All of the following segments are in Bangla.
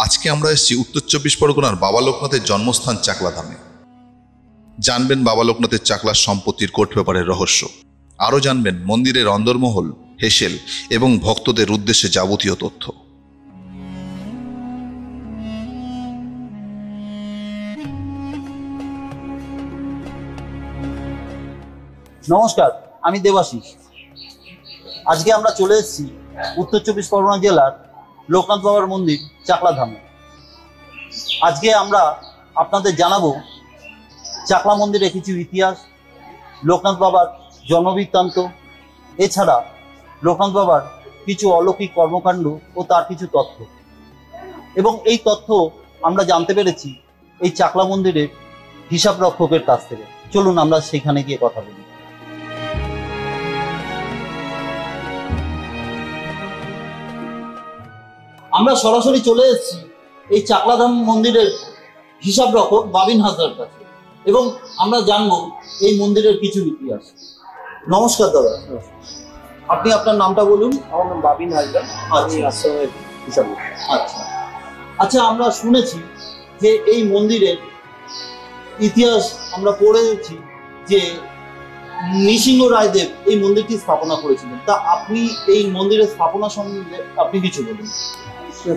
আজকে আমরা এসেছি উত্তর 24 পরগনার বাবা লোকনাথের জন্মস্থান চাকলাধামে। জানবেন বাবা লোকনাথের চাকলার সম্পত্তির কোর্ট পেপারের রহস্য। আরও জানবেন মন্দিরের অন্দরমহল, হেসেল এবং ভক্তদের উদ্দেশ্যে যাবতীয় তথ্য। নমস্কার, আমি দেবাশিস। আজকে আমরা চলে এসেছি উত্তর 24 পরগনা জেলার লোকনাথ বাবার মন্দির চাকলাধামে। আজকে আমরা আপনাদের জানাবো চাকলা মন্দিরের কিছু ইতিহাস, লোকনাথ বাবার জন্মবৃত্তান্ত, এছাড়া লোকনাথ বাবার কিছু অলৌকিক কর্মকাণ্ড ও তার কিছু তথ্য। এবং এই তথ্য আমরা জানতে পেরেছি এই চাকলা মন্দিরের হিসাব রক্ষকের কাছ থেকে। চলুন আমরা সেখানে গিয়ে কথা বলি। আমরা সরাসরি চলে এসেছি এই চাকলাধাম মন্দিরের হিসাব রক্ষক বাবিন হাজরার কাছে এবং আমরা জানবো এই মন্দিরের কিছু ইতিহাস। নমস্কার দাদা, আপনি আপনার নামটা বলুন। আমার নাম বাবিন হাজরা, আমি আশ্রমের হিসাব। আচ্ছা আচ্ছা, আমরা শুনেছি যে এই মন্দিরের ইতিহাস আমরা পড়েছি যে নৃসিংহ রায়দেব এই মন্দিরটি স্থাপনা করেছিলেন। তা আপনি এই মন্দিরের স্থাপনা সম্বন্ধে আপনি কিছু বলুন।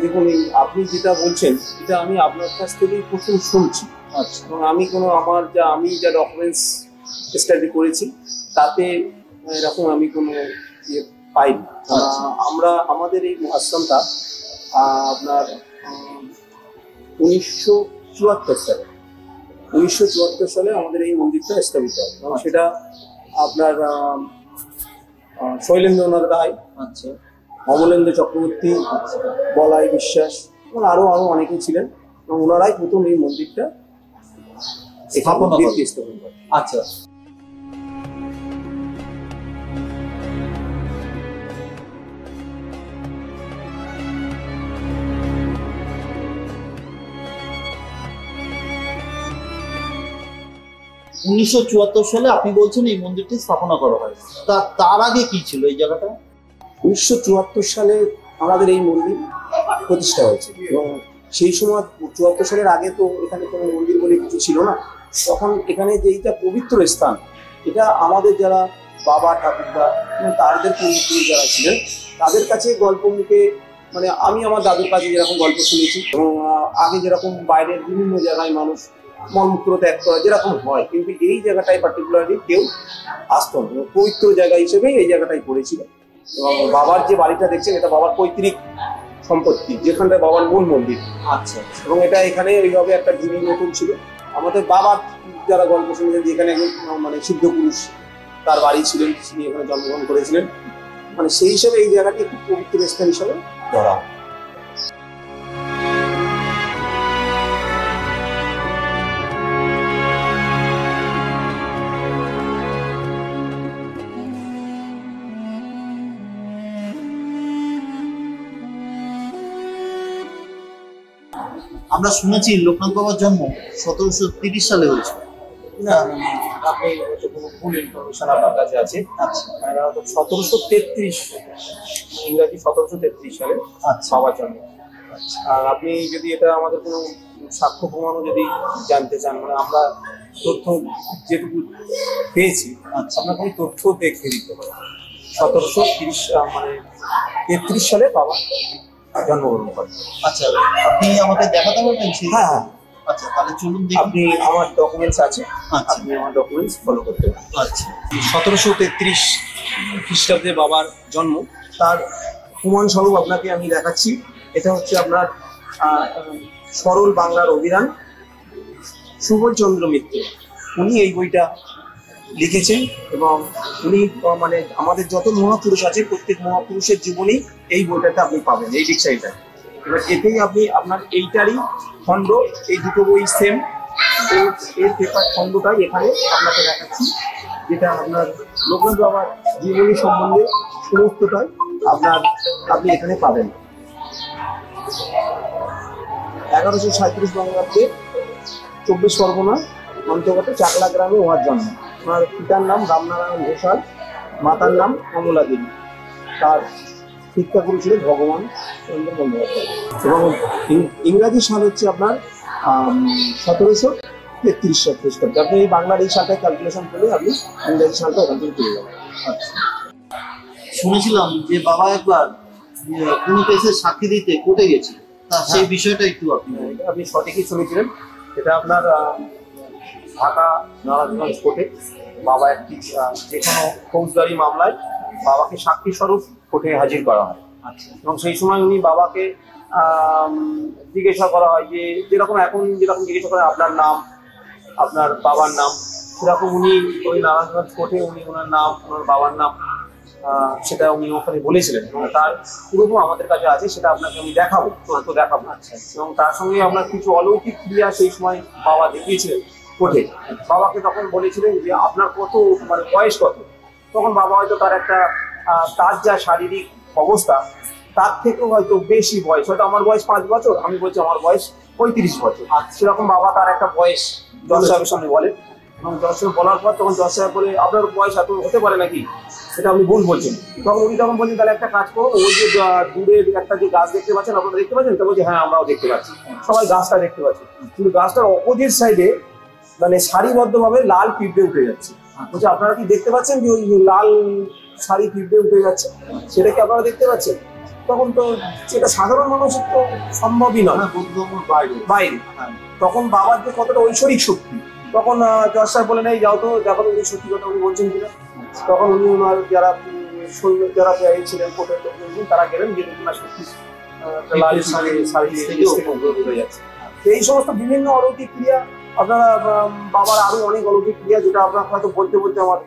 দেখুন, আপনি যেটা বলছেন এটা আমি আপনার কাছ থেকেই প্রথম শুনছি। আচ্ছা, এবং আমি আমি যা ডকুমেন্টস স্টাডি করেছি তাতে এরকম আমি কোনো ইয়ে পাইনি। আমাদের এই আশ্রমটা আপনার 1974 সালে আমাদের এই মন্দিরটা স্থাপিত হয় এবং সেটা আপনার শৈলেন্দ্রনাথ রায়, আচ্ছা, অমলেন্দ্র চক্রবর্তী, বলাই বিশ্বাস এবং আরো অনেকেই ছিলেন এবং ওনারাই প্রথম এই মন্দিরটা স্থাপনা করেন। আচ্ছা, '74 সালে আপনি বলছেন এই মন্দিরটি স্থাপনা করা হয়। তার আগে কি ছিল এই জায়গাটা? 1974 সালে আমাদের এই মন্দির প্রতিষ্ঠা হয়েছে এবং সেই সময় 74 সালের আগে তো এখানে কোনো মন্দির বলে কিছু ছিল না। তখন এখানে যেইটা পবিত্র স্থান, এটা আমাদের যারা বাবা ঠাকুরদা তাদের পূর্বপুরুষ যারা ছিলেন তাদের কাছে গল্প মুখে, মানে আমি আমার দাদুর কাছে যেরকম গল্প শুনেছি এবং আগে যেরকম বাইরের বিভিন্ন জায়গায় মানুষ মলমূত্র ত্যাগ করা যেরকম হয়, কিন্তু এই জায়গাটায় পার্টিকুলারলি কেউ আসতো না। পবিত্র জায়গা হিসেবেই এই জায়গাটাই পড়েছিল এবং বাবার যে বাড়িটা দেখছেন এটা বাবার পৈতৃক সম্পত্তি, যেখানটায় বাবার মূল মন্দির। আচ্ছা, এবং এটা এখানে ওইভাবে একটা ঢিবি মতন ছিল। আমাদের বাবার যারা গল্প শুনেছেন যে এখানে মানে সিদ্ধ পুরুষ তার বাড়ি ছিলেন, তিনি এখানে জন্মগ্রহণ করেছিলেন, মানে সেই হিসাবে এই জায়গাটি একটি পবিত্র স্থান হিসাবে ধরা হয়। আমরা শুনেছি লোকনাথ বাবার জন্ম 1730 সালে হয়েছে। না, আপনি কোনো ভুল ইনফরমেশন আপনার কাছে আছে। আচ্ছা, 1733 ইংরাজি 1733 সালে বাবার জন্ম। আর আপনি যদি এটা আমাদের কোনো সাক্ষ্য প্রমাণও যদি জানতে চান, মানে আমরা তথ্য যেটুকু পেয়েছি আপনার কোনো তথ্য দেখিয়ে দিতে পারে। 1733 সালে বাবা জন্মগ্রহণ করেন। আচ্ছা, আপনি আমাকে দেখাতে পারবেন? হ্যাঁ, আচ্ছা, তাহলে চলুন দেখি। আপনি আমার ডকুমেন্টস আছে, আপনি আমার ডকুমেন্টস ফলো করতে পারেন। আচ্ছা, 1733 খ্রিস্টাব্দে বাবার জন্ম, তার প্রমাণস্বরূপ আপনাকে আমি দেখাচ্ছি। এটা হচ্ছে আপনার সরল বাংলার অভিধান, সুবলচন্দ্র মিত্র, উনি এই বইটা লিখেছেন এবং উনি মানে আমাদের যত মহাপুরুষ আছে প্রত্যেক মহাপুরুষের জীবনী এই বইটাতে আপনি পাবেন, এই ডিকশনারিটা। এবার এতেই আপনি আপনার এইটারই খণ্ড, এই দুটো বই সেম, এর পেপার খণ্ডটাই এখানে আপনাকে দেখাচ্ছি, যেটা আপনার লোকনাথ বাবার জীবনী সম্বন্ধে সমস্তটাই আপনি এখানে পাবেন। 1137 বঙ্গাব্দে 24 পরগনা অন্তর্গত চাকলা গ্রামে ওনার জন্ম। ওনার পিতার নাম রামনারায়ণ ঘোষাল, মাতার নাম কমলা দেবী। তার শিক্ষাগুরু ছিলেন ভগবান রঞ্জন বন্দ্যোপাধ্যায়। এবং ইংরাজি সাল হচ্ছে আপনার 1733 খ্রিস্টাব্দ। আপনি এই বাংলার এই সালটা ক্যালকুলেশন করলে আপনি ইংরাজি সালটা ওখান থেকে পেয়ে যাবেন। আচ্ছা, শুনেছিলাম যে বাবা একবার কোনো কেসের সাক্ষী দিতে কোর্টে গেছে, তা সেই বিষয়টা একটু আপনি সঠিকই শুনেছিলেন। এটা আপনার ঢাকা নারায়ণগঞ্জ কোর্টে বাবা একটি যে কোনো ফৌজদারি মামলায় বাবাকে সাক্ষী স্বরূপ কোর্টে হাজির করা হয়। আচ্ছা, এবং সেই সময় উনি বাবাকে জিজ্ঞাসা করা হয় যে যেরকম এখন যেরকম জিজ্ঞাসা করে আপনার নাম, আপনার বাবার নাম, সেরকম উনি ওই নারায়ণগঞ্জ কোর্টে উনি ওনার নাম, ওনার বাবার নাম সেটা উনি ওখানে বলেছিলেন এবং তার পুরোপুরি আমাদের কাছে আছে, সেটা আপনাকে আমি দেখাবো, তথ্য দেখাবো। এবং তার সঙ্গে আপনার কিছু অলৌকিক ক্রিয়া সেই সময় বাবা দেখিয়েছিলেন কোর্টে। বাবাকে তখন বলেছিলেন যে আপনার কত মানে বয়স কত, তখন বাবা হয়তো তার একটা তার যা শারীরিক অবস্থা তার থেকেও হয়তো বেশি বয়স, হয়তো আমার বয়স 5 বছর, আমি বলছি আমার বয়স 35 বছর। আর সেরকম বাবা তার একটা বয়স জজ সাহেবের সামনে বলে এবং জজ সাহেব বলার পর তখন জজ সাহেব বলে আপনার বয়স এত হতে পারে নাকি, সেটা আপনি ভুল বলছেন। তখন উনি তখন বলছেন তাহলে একটা কাজ করো, ওই যে দূরের একটা যে গাছ দেখতে পাচ্ছেন আপনারা দেখতে পাচ্ছেন, তা বলছে হ্যাঁ আমরাও দেখতে পাচ্ছি, সবাই গাছটা দেখতে পাচ্ছি, কিন্তু গাছটার অপোজিট সাইডে মানে সারিবদ্ধভাবে লাল পিঁপড়ে উঠে যাচ্ছে। বলছে আপনারা কি দেখতে পাচ্ছেন যে ওই লাল সারি পিঁপড়ে উঠে যাচ্ছে, সেটা কি আপনারা দেখতে পাচ্ছেন? তখন তো সেটা সাধারণ মানুষের তো সম্ভবই নয়, বাইরে। তখন বাবার যে কতটা ঐশ্বরিক শক্তি, তখন জজ সাহেব বলে নেই যাও তো দেখো উনি সত্যি কথা উনি বলছেন কিনা। তখন উনি ওনার যারা সৈন্য যারা ছিলেন কোর্টের লোকজন তারা গেলেন যে ওনার সত্যি যাচ্ছে। এই সমস্ত বিভিন্ন অলৌকিক ক্রিয়া আপনারা বাবার আরো অনেক অলৌকিক ক্রিয়া যেটা আপনার হয়তো বলতে বলতে আমার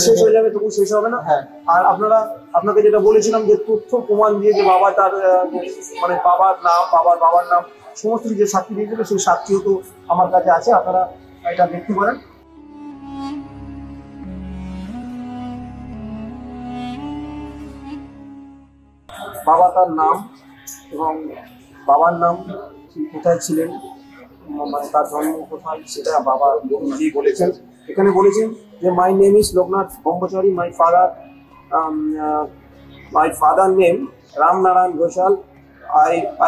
শেষ হয়ে যাবে, তবু শেষ হবে না। আর আপনাকে যেটা বলেছিলাম যে তথ্য প্রমাণ দিয়ে যে বাবা তার মানে বাবার নাম সমস্ত যে সাক্ষী দিয়েছিল সেই সাক্ষীও তো আমার কাছে আছে, আপনারা এটা দেখতে পারেন। বাবা তার নাম এবং বাবার নাম কোথায় ছিলেন, মানে তার জন্ম কোথায়, সেটা বাবা নিজেই বলেছেন। এখানে বলেছেন যে my name is Loknath Brahmachari, my father name Ramnarayan Ghoshal,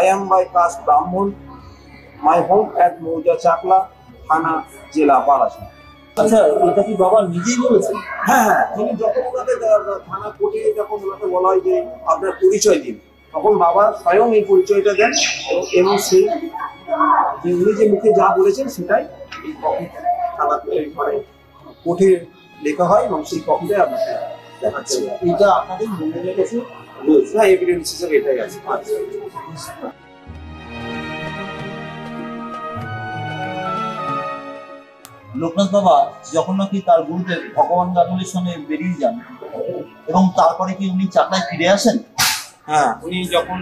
I am by caste Brahmin, my home at মৌজা চাকলা, থানা, জেলা বারাসাত। আচ্ছা, এটা কি বাবা নিজেই বলেছেন? হ্যাঁ, তিনি যখন ওনাদের থানা কোর্টে যখন ওনাকে বলা হয় যে আপনার পরিচয় দিন, তখন বাবা স্বয়ং এই পরিচয়টা দেন এবং সেই যে উনি যে মুখে যা বলেছেন সেটাই এই কপি থানা মানে কোর্টে লেখা হয় এবং সেই কপিটাই আপনাকে দেখাচ্ছে। এটা আপনাদের মন্দিরের কাছে রয়েছে, হ্যাঁ, এভিডেন্স হিসেবে এটাই আছে। লোকনাথ বাবা যখন নাকি তার গুরুদেব ভগবান গাঙ্গুলির সঙ্গে বেরিয়ে যান এবং তারপরে কি উনি চাকলায় ফিরে আসেন? হ্যাঁ, উনি যখন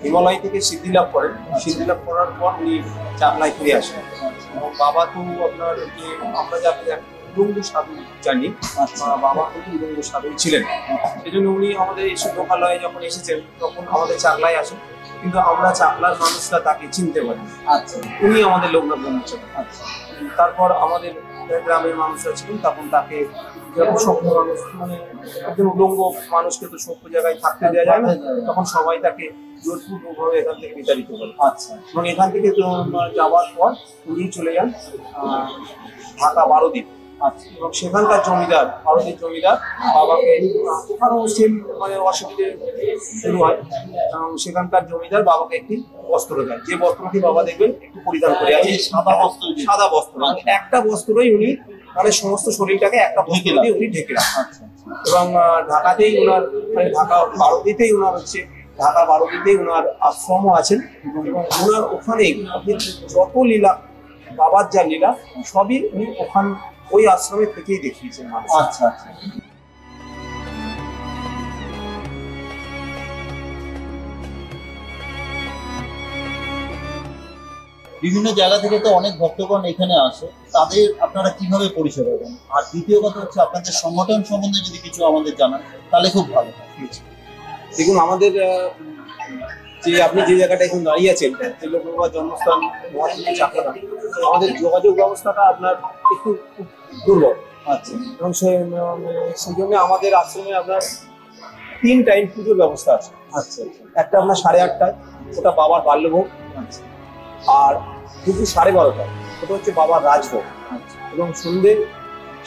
হিমালয় থেকে সিদ্ধি লাভ করেন, সিদ্ধি লাভ করার পর উনি চাকলায় ফিরে আসেন এবং বাবা তো আপনার যে আমরা যাকে উদঙ্গ সাধু জানি, বাবা কিন্তু উদঙ্গ সাধু ছিলেন, সেই জন্য উনি আমাদের এইসব লোকালয়ে যখন এসেছেন তখন আমাদের চাকলায় আসেন, কিন্তু আমরা চাকলার মানুষরা তাকে চিনতে পারি। আচ্ছা, উনি আমাদের লোকনাথ ব্রহ্মচারী। আচ্ছা, তারপর আমাদের গ্রামের মানুষরা ছিলেন, তখন তাকে সভ্য মানুষ মানে একদম উলঙ্গ মানুষকে তো সভ্য জায়গায় থাকতে দেওয়া যায় না, তখন সবাই তাকে জোরপূর্বকভাবে এখান থেকে বিতাড়িত করে। আচ্ছা, এবং এখান থেকে যাওয়ার পর উনি চলে যান ঢাকা বারোদ্বীপ। এবং সেখানকার জমিদার ভারতের জমিদার বাবাকে ওখানেও সেম মানে অসুবিধে শুরু হয় এবং সেখানকার জমিদার বাবাকে একটি বস্ত্র দেয়, যে বস্ত্রটি বাবা দেখবেন একটু পরিধান করে আছে সাদা বস্ত্র, একটা বস্ত্রই উনি মানে সমস্ত শরীরটাকে একটা বস্ত্র দিয়ে উনি ঢেকে রাখেন। এবং ঢাকাতেই ওনার মানে ঢাকা বারোদ্বীপেই ওনার হচ্ছে ঢাকা বারোদ্বীপেই ওনার আশ্রমও আছেন এবং ওনার ওখানেই আপনি যত লীলা বাবার যা লীলা সবই উনি ওখান ওই আশ্রমে থেকেই দেখিয়েছেন। আচ্ছা আচ্ছা, বিভিন্ন জায়গা থেকে তো অনেক ভক্তগণ এখানে আসে, তাদের আপনারা কিভাবে পরিষেবা দেন? আর দ্বিতীয় কথা হচ্ছে আপনাদের সংগঠন সম্বন্ধে যদি কিছু আমাদের জানান তাহলে খুব ভালো হয়। দেখুন, আমাদের যে আপনি যে জায়গাটা এখন দাঁড়িয়ে আছেন, যে লোকনাথ জন্মস্থান চাকলা, আমাদের যোগাযোগ ব্যবস্থাটা আপনার একটু দুর্বল। আচ্ছা, এবং সেই জন্য আমাদের আশ্রমে আপনার 3 টাইম পুজোর ব্যবস্থা আছে। আচ্ছা একটা আপনার 8:30টায়, ওটা বাবার বাল্যভোগ। আচ্ছা আর দুপুর 12:30টায় ওটা হচ্ছে বাবার রাজভোগ। আচ্ছা এবং সন্ধ্যে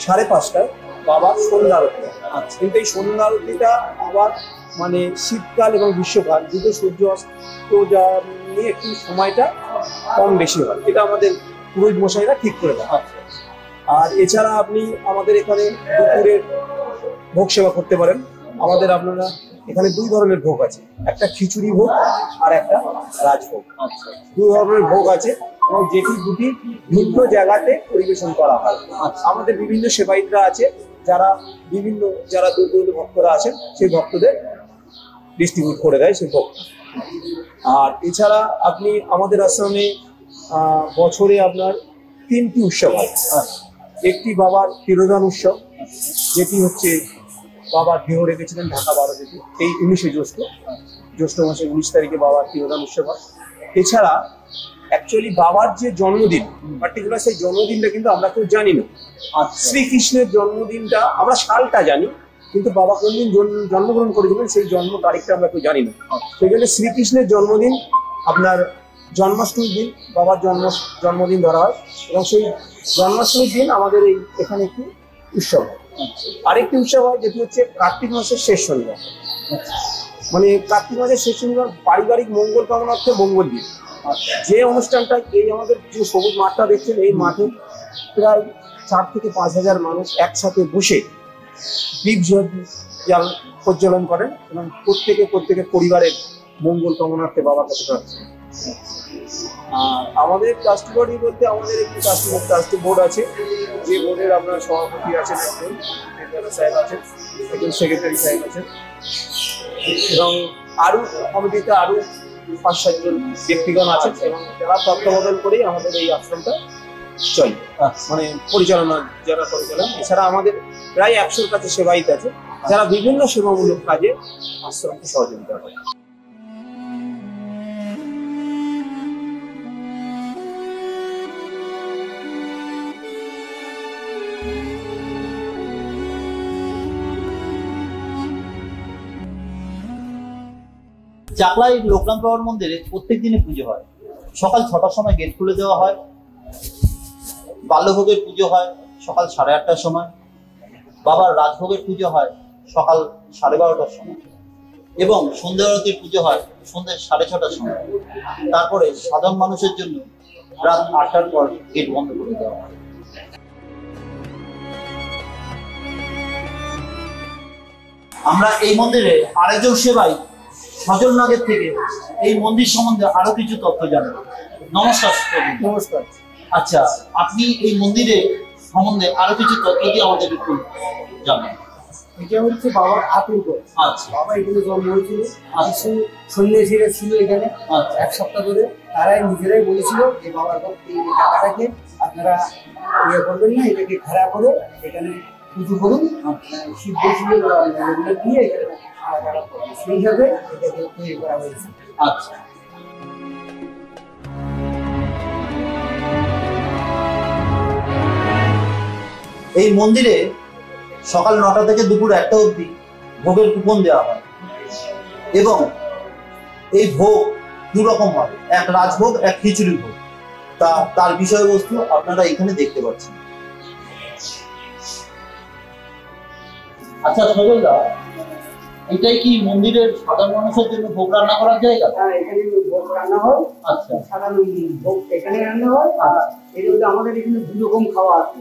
5:30টায় বাবার সন্ধ্যা আরতি। আচ্ছা কিন্তু এই সন্ধ্যা আরতিটা আবার মানে শীতকাল এবং গ্রীষ্মকাল দুটো সূর্য অস্ত যা নিয়ে একটু সময়টা কম বেশি হয়, এটা আমাদের পুরোহিত মশাইরা ঠিক করে দেয়। আচ্ছা আর এছাড়া আপনি আমাদের এখানে দুপুরের ভোগ সেবা করতে পারেন। আপনারা এখানে 2 ধরনের ভোগ আছে, একটা খিচুড়ি ভোগ আর একটা রাজভোগ। আচ্ছা 2 ধরনের ভোগ আছে এবং যেটি দুটি ভিন্ন জায়গাতে পরিবেশন করা হয়। আচ্ছা। আমাদের বিভিন্ন সেবায়িতরা আছে যারা দূর দূর ভক্তরা আছেন সেই ভক্তদের ডিস্ট্রিবিউট করে দেয় সেই ভোগ। আর এছাড়া আপনি আমাদের আশ্রমে বছরে আপনার 3টি উৎসব হয়। একটি বাবার তিরোধান উৎসব, যেটি হচ্ছে বাবার দেহ রেখেছিলেন ঢাকা 12 থেকে, এই 19শে জ্যৈষ্ঠ মাসের 19 তারিখে বাবার তিরোধান উৎসব হয়। এছাড়া অ্যাকচুয়ালি বাবার যে জন্মদিন, পার্টিকুলার সেই জন্মদিনটা কিন্তু আমরা কেউ জানি না। শ্রীকৃষ্ণের জন্মদিনটা আমরা সালটা জানি, কিন্তু বাবা কোনদিন জন্মগ্রহণ করেছিলেন সেই জন্ম তারিখটা আমরা কেউ জানি না। সেই জন্য শ্রীকৃষ্ণের জন্মদিন আপনার জন্মাষ্টমীর দিন বাবার জন্মদিন ধরা হয়, এবং সেই জন্মাষ্টমীর দিন আমাদের এখানে একটি উৎসব হয়। আরেকটি উৎসব হয় যেটি হচ্ছে কার্তিক মাসের শেষ শনিবার। মানে কার্তিক মাসের শেষ শনিবার পারিবারিক মঙ্গল কামনার্থে মঙ্গল দিন। যে অনুষ্ঠানটা এই আমাদের যে সবুজ মাঠটা দেখছেন, এই মাঠে প্রায় 4 থেকে 5,000 মানুষ একসাথে বসে দীপ জাল প্রজ্বলন করেন এবং প্রত্যেকের পরিবারের মঙ্গল কামনার্থে বাবার কাছে প্রার্থনা। আর আমাদের ট্রাস্টি বডি বলতে আমাদের একটি ট্রাস্টি বোর্ড আছে, যে বোর্ডের আপনার সভাপতি আছেন, একজন সাহেব আছেন, একজন সেক্রেটারি সাহেব আছেন, এবং আরো কমিটিতে আরো 5-7 জন ব্যক্তিগণ আছেন, এবং যারা তত্ত্বাবধান করেই আমাদের এই আশ্রমটা চলে, মানে পরিচালনা যারা পরিচালনা। এছাড়া আমাদের প্রায় 100-র কাছে সেবায়িত আছে যারা বিভিন্ন সেবামূলক কাজে আশ্রমকে সহযোগিতা করে। চাকলায় লোকনাথ বাবার মন্দিরে প্রত্যেক দিনে পুজো হয়। সকাল 6টার সময় গেট খুলে দেওয়া হয়, বাল্যভোগের পুজো হয় সকাল 8:30টার সময়, বাবার রাজভোগের পুজো হয় সকাল 12:30টার সময়, এবং সন্ধ্যা আরতির পুজো হয় সন্ধ্যে 6:30টার সময়। তারপরে সাধারণ মানুষের জন্য রাত 8টার পর গেট বন্ধ করে দেওয়া হয়। আমরা এই মন্দিরে আরেকজন সেবাই সজল নাগের থেকে এই মন্দির সম্বন্ধে আরো কিছু তথ্য জানেন। নমস্কার। নমস্কার। আচ্ছা, আপনি এই মন্দিরে সম্বন্ধে আরো কিছু তথ্য দিয়ে আমাদের একটু জানান। এটা হচ্ছে বাবার আতঙ্ক। আচ্ছা, বাবা এখানে জন্ম হয়েছিল, কিছু সন্ন্যাসীরা ছিল এখানে 1 সপ্তাহ ধরে, তারাই নিজেরাই বলেছিল যে বাবার এই জায়গাটাকে আপনারা ইয়ে করবেন না, এটাকে খারাপ করে এখানে পুজো করুন, শিব বসিয়ে দিয়ে এখানে সেই হিসাবে এটাকে তৈরি করা হয়েছে। আচ্ছা, এই মন্দিরে সকাল 9টা থেকে দুপুর 1টা অবধি ভোগের কুপন দেওয়া হয়, এবং এই ভোগ 2 রকম হয়, এক রাজভোগ, এক খিচুড়ি ভোগ। তার বিষয়বস্তু আপনারা এখানে দেখতে পাচ্ছেন। আচ্ছা সজলদা, এটাই কি মন্দিরের সাধারণ মানুষের জন্য ভোগ রান্না করার জায়গা? হ্যাঁ, এখানে ভোগ রান্না হয়। আচ্ছা, সাধারণ ভোগ এখানে রান্না হয়। আর এটা হচ্ছে আমাদের এখানে 2 রকম খাওয়া আছে,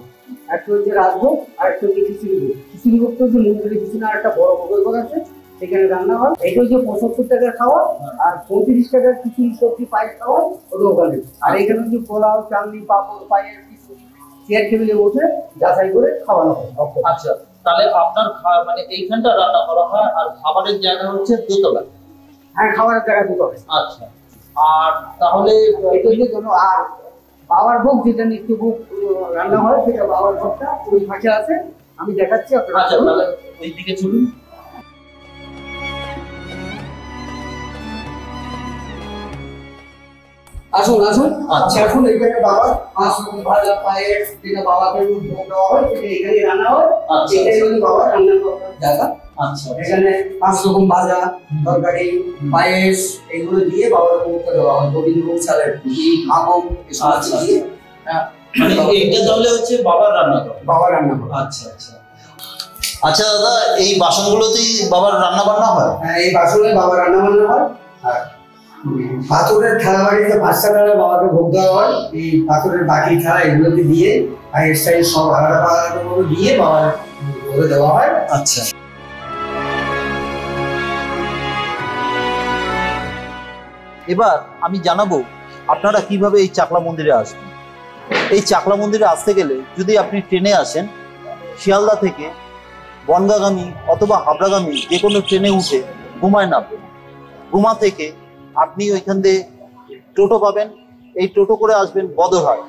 একটা হচ্ছে রাজভোগ আর একটা হচ্ছে খিচুড়ি ভোগ। খিচুড়ি ভোগ তো হচ্ছে মন্দিরের পিছনে আর একটা বড় ভোগের ঘর আছে, এখানে রান্না হয়। এটা হচ্ছে 75 টাকার খাওয়া, আর 35 টাকার খিচুড়ি সবজি পায়েস খাওয়া ওটা ওখানে। আর এখানে হচ্ছে পোলাও, চাটনি, পাঁপড়, পায়েস, চেয়ার টেবিলে বসে যাচাই করে খাওয়ানো হয়। আচ্ছা, তাহলে আপনার মানে এইখানটা রান্না করা হয়, আর খাবারের জায়গা হচ্ছে দোতলা? হ্যাঁ, খাবারের জায়গা দুটো। আচ্ছা, আর তাহলে এটা হচ্ছে জন্য। আর বাবার ভোগ যেটা নিত্য ভোগ রান্না হয়, সেটা বাবার ভোগটা ওই পাশে আছে, আমি দেখাচ্ছি আপনারা। আচ্ছা, তাহলে ওই দিকে চলুন। আসুন আসুন। আচ্ছা। এখন এখানে বাবার ভাজা পায়েস যেটা বাবাকে ভোগ দেওয়া হয়, সেটা এখানে রান্না হয়। আচ্ছা। এটাই হচ্ছে বাবার রান্না করার জায়গা। আচ্ছা এখানে 5 রকম ভাজা, তরকারি, পায়েস এগুলো দিয়ে বাবার ভোগটা দেওয়া হয়। গোবিন্দভোগ চালের মাখন এসব আচ্ছা। দিয়ে মানে এইটা তাহলে হচ্ছে বাবার রান্না করে। বাবা রান্না করে। আচ্ছা আচ্ছা আচ্ছা দাদা, এই বাসনগুলোতেই বাবার রান্না বান্না হয়? হ্যাঁ, এই বাসনে বাবা রান্না বান্না হয়। আর পাথরের থালা বাড়িতে 5টা থালা বাবাকে ভোগ দেওয়া হয়। এই পাথরের বাকি থালা এগুলোকে দিয়ে আর এক্সট্রা সব আলাদা আলাদা করে দিয়ে বাবার ভোগে দেওয়া হয়। আচ্ছা এবার আমি জানাবো আপনারা কিভাবে এই চাকলা মন্দিরে আসবেন। এই চাকলা মন্দিরে আসতে গেলে যদি আপনি ট্রেনে আসেন, শিয়ালদা থেকে বনগাগামী অথবা হাবড়াগামী যে কোনো ট্রেনে উঠে গুমায় নামবেন। গুমা থেকে আপনি ওইখান দিয়ে টোটো পাবেন। এই টোটো করে আসবেন বদরহাট,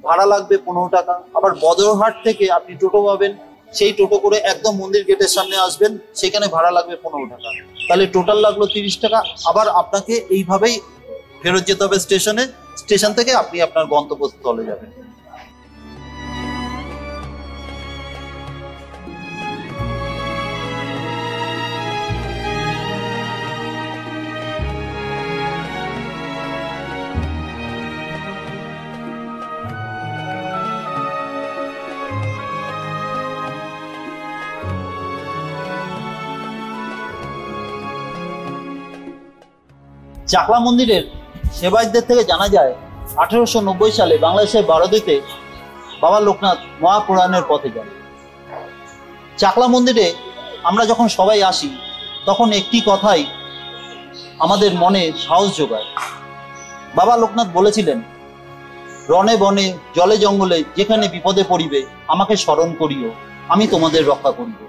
ভাড়া লাগবে 15 টাকা। আবার বদরহাট থেকে আপনি টোটো পাবেন, সেই টোটো করে একদম মন্দির গেটের সামনে আসবেন, সেখানে ভাড়া লাগবে 15 টাকা। তাহলে টোটাল লাগলো 30 টাকা। আবার আপনাকে এইভাবেই ফেরত যেতে হবে স্টেশনে। স্টেশন থেকে আপনি আপনার গন্তব্যস্থলে যাবেন। চাকলা মন্দিরের সেবায়তদের থেকে জানা যায় 1890 সালে বাংলাদেশের বারোদিতে বাবা লোকনাথ মহাপুরাণের পথে যান। চাকলা মন্দিরে আমরা যখন সবাই আসি তখন একটি কথাই আমাদের মনে সাহস যোগায়। বাবা লোকনাথ বলেছিলেন, রণে বনে জলে জঙ্গলে যেখানে বিপদে পড়িবে আমাকে স্মরণ করিও, আমি তোমাদের রক্ষা করিব।